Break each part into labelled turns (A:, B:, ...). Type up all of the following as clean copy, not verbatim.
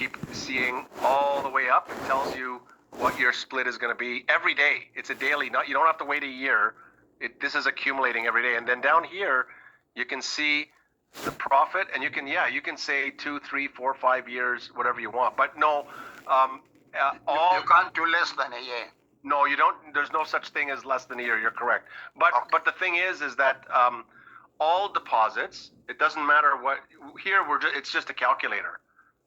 A: keep seeing all the way up. It tells you what your split is going to be every day. It's a daily, not you don't have to wait a year. This is accumulating every day. And then down here, you can see the profit, and you can say 2, 3, 4, 5 years, whatever you want. But no,
B: you can't do less than a year.
A: No, you don't. There's no such thing as less than a year. You're correct. But the thing is that all deposits, it doesn't matter what. Here it's just a calculator,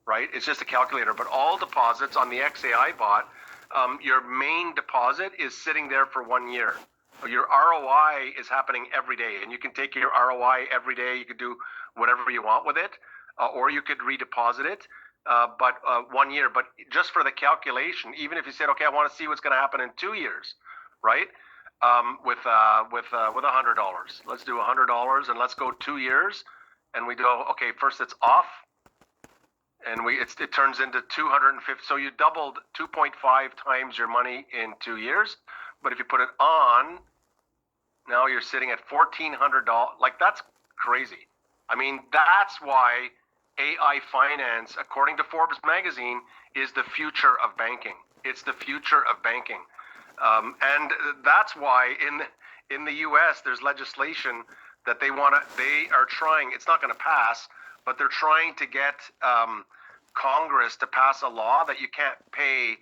A: right? It's just a calculator. But all deposits on the XAI bot, your main deposit is sitting there for 1 year. Your ROI is happening every day, and you can take your ROI every day. You could do whatever you want with it, or you could redeposit it. But 1 year. But just for the calculation, even if you said, okay, I want to see what's going to happen in 2 years, right? With $100, let's do $100, and let's go 2 years, and we go, okay, first it's off, and it turns into 250. So you doubled 2.5 times your money in 2 years. But if you put it on, now you're sitting at $1,400. Like, that's crazy. I mean, that's why AI finance, according to Forbes magazine, is the future of banking. It's the future of banking. And that's why in the US, there's legislation that they are trying, it's not going to pass, but they're trying to get Congress to pass a law that you can't pay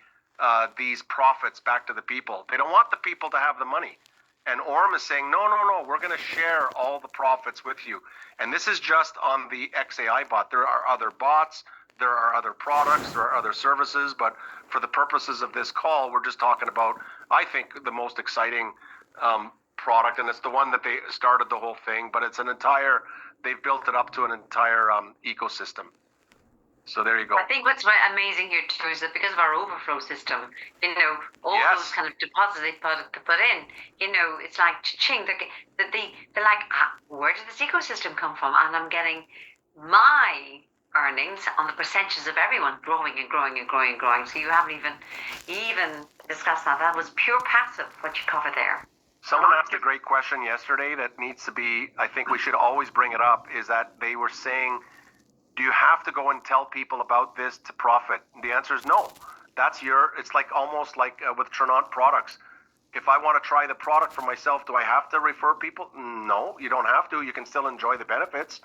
A: these profits back to the people. They don't want the people to have the money. And Orem is saying, no, we're going to share all the profits with you. And this is just on the XAI bot. There are other bots, there are other products, there are other services, but for the purposes of this call, we're just talking about, I think, the most exciting product, and it's the one that they started the whole thing, but it's they've built it up to an entire ecosystem. So there you go.
C: I think what's amazing here too is that because of our overflow system, all those kind of deposits they put in, it's like ching. They're like, where did this ecosystem come from? And I'm getting my earnings on the percentages of everyone growing and growing and growing and growing. So you haven't even discussed that. That was pure passive what you cover there.
A: Someone asked a great question yesterday that needs to be, I think we should always bring it up, is that they were saying, do you have to go and tell people about this to profit? And the answer is no. It's like almost like with Trinont products. If I want to try the product for myself, do I have to refer people? No, you don't have to. You can still enjoy the benefits.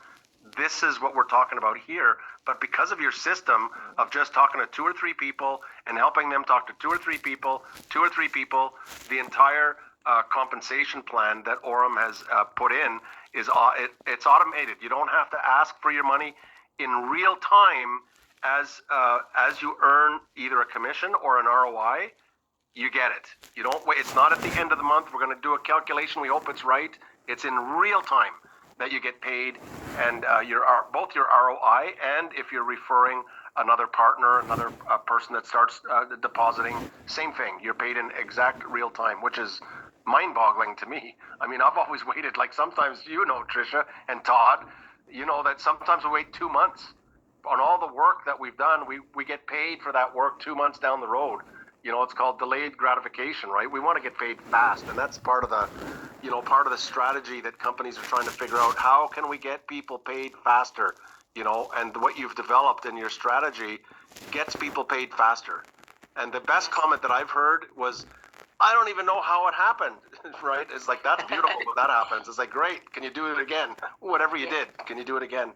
A: This is what we're talking about here. But because of your system of just talking to 2 or 3 people and helping them talk to 2 or 3 people, the entire compensation plan that Orem has put in it's automated. You don't have to ask for your money in real time. As you earn either a commission or an ROI, you get it. You don't wait. It's not at the end of the month. We're going to do a calculation. We hope it's right. It's in real time that you get paid, and both your ROI and if you're referring another partner, another person that starts depositing, same thing. You're paid in exact real time, which is mind-boggling to me. I mean, I've always waited. Like sometimes, Tricia and Todd, that sometimes we wait 2 months on all the work that we've done. We get paid for that work 2 months down the road. It's called delayed gratification, right? We want to get paid fast, and that's part of the strategy that companies are trying to figure out. How can we get people paid faster? And what you've developed in your strategy gets people paid faster. And the best comment that I've heard was, I don't even know how it happened, right? It's like, that's beautiful when that happens. It's like, great, can you do it again? Whatever you did, can you do it again?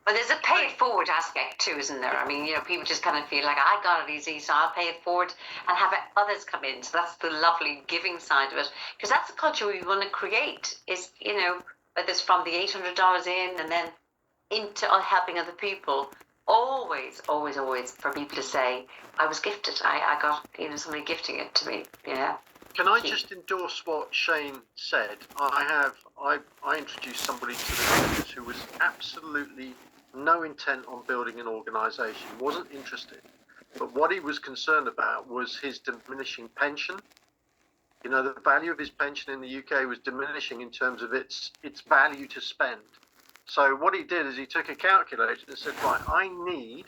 C: But there's a pay it forward aspect too, isn't there? I mean, people just kind of feel like, I got it easy, so I'll pay it forward and have others come in. So that's the lovely giving side of it. Because that's the culture we want to create is, whether it's from the $800 in and then into helping other people. Always, always, always for people to say, I was gifted. I got, somebody gifting it to me. Yeah.
D: Can I just endorse what Shane said? I introduced somebody to the business who was absolutely no intent on building an organisation, wasn't interested. But what he was concerned about was his diminishing pension. The value of his pension in the UK was diminishing in terms of its value to spend. So what he did is he took a calculator and said, right, I need